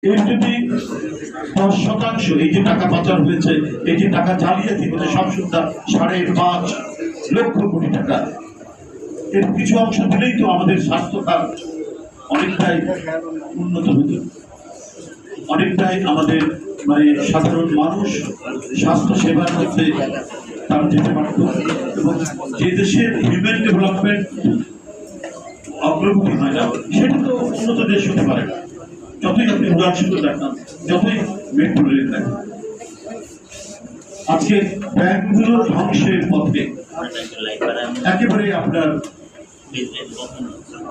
এর যদি 10% এই যে টাকা পাচার হয়েছে, এই যে টাকা জালিয়াতি হয়েছে, সব সুদ্ধা 5.5 লক্ষ কোটি টাকা, এর কিছু অংশ দিলেই তো আমাদের স্বাস্থ্য খাত অনেকটাই উন্নত হতো, অনেকটাই আমাদের মানে সাধারণ মানুষ স্বাস্থ্য সেবার মধ্যে তারা যেতে পারত। এবং যে দেশের হিউম্যান ডেভেলপমেন্ট অগ্রগতি হয় না, সেটা তো উন্নত দেশ হতে পারে না, যতই আপনি উদাহরণ দেখান, যতই মেট্রো রেল দেখান। আজকে ব্যাংকগুলোর ধ্বংসের পথে একেবারে আপনার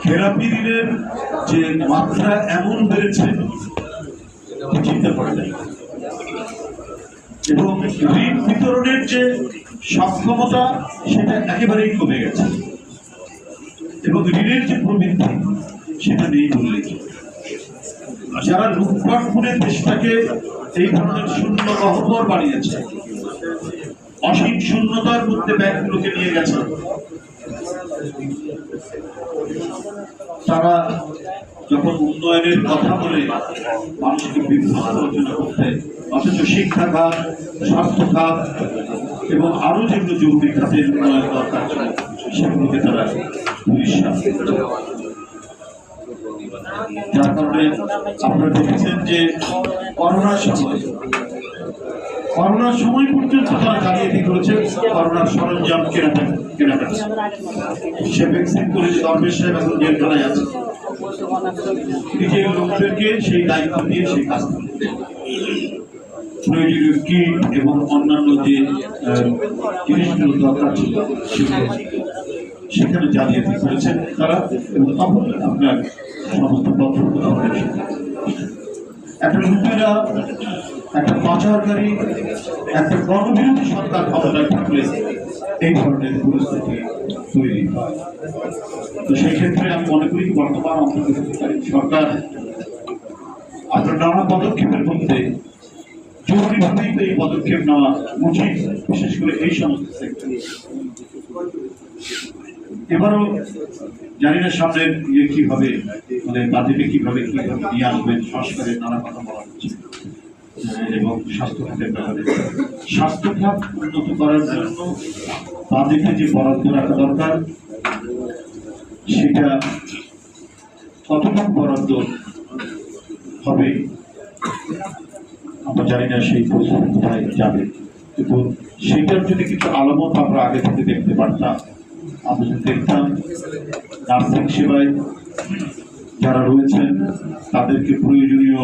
খেলাপি ঋণের যে মাত্রা এমন বেড়েছে চিন্তা করা যায়, এবং ঋণ বিতরণের যে সক্ষমতা সেটা একেবারেই কমে গেছে, এবং ঋণের যে প্রবৃদ্ধি সেটা নেই বললেই। যারা লুটপাট করে দেশটাকে এই ধরনের শূন্য গহ্বর বানিয়েছে, অসীম শূন্যতার মধ্যে ব্যাংকগুলোকে নিয়ে গেছে, তারা যখন উন্নয়নের কথা বলে মানুষকে বিভ্রান্ত আলোচনা করতে, অথচ শিক্ষা খাত, স্বাস্থ্য খাত এবং আরো যেগুলো জরুরি খাতের উন্নয়ন দরকার ছিল সেগুলোকে তারা বিশ্বাস। যার কারণে আপনারা দেখেছেন যে করোনার সময় পর্যন্ত তারা জালিয়াতি করেছে, করোনার সরঞ্জাম কেনাকাটা। সে ভ্যাকসিন করেছে, দরবেশ সাহেব এখন জেলখানায় আছে, নিজের লোকদেরকে সেই দায়িত্ব দিয়ে সেই কাজ করতে, প্রয়োজনীয় কিট এবং অন্যান্য যে জিনিসগুলো দরকার ছিল সেখানে জালিয়াতি করেছেন তারা। এবং তখন আপনার সমস্ত পত্র একটা লুটেরা, একটা পাচারকারী, একটা গণবিরোধী সরকার ক্ষমতায় থাকলে এই ধরনের পরিস্থিতি তৈরি হয়। তো সেই ক্ষেত্রে আমি মনে করি বর্তমান অন্তর্বর্তীকালীন সরকার আপনার নানা পদক্ষেপের মধ্যে জরুরিভাবেই তো এই পদক্ষেপ নেওয়া উচিত, বিশেষ করে এই সমস্ত সেক্টরে। এবারও জানি না সামনের ইয়ে কিভাবে, মানে বাজেটে কিভাবে নিয়ে আসবেন, সংস্কারের নানা কথা বলা হচ্ছে, এবং স্বাস্থ্য খাতের ব্যাপারে স্বাস্থ্য খাত উন্নত করার জন্য বাজেটে যে বরাদ্দ রাখা দরকার সেটা কতটুকু বরাদ্দ হবে আমরা জানি না, সেই পরিস্থিতি কোথায় যাবে। কিন্তু সেটার যদি কিছু আলামত আমরা আগে থেকে দেখতে পারতাম, আমরা যদি দেখতাম নার্সিং সেবায় যারা রয়েছেন তাদেরকে প্রয়োজনীয়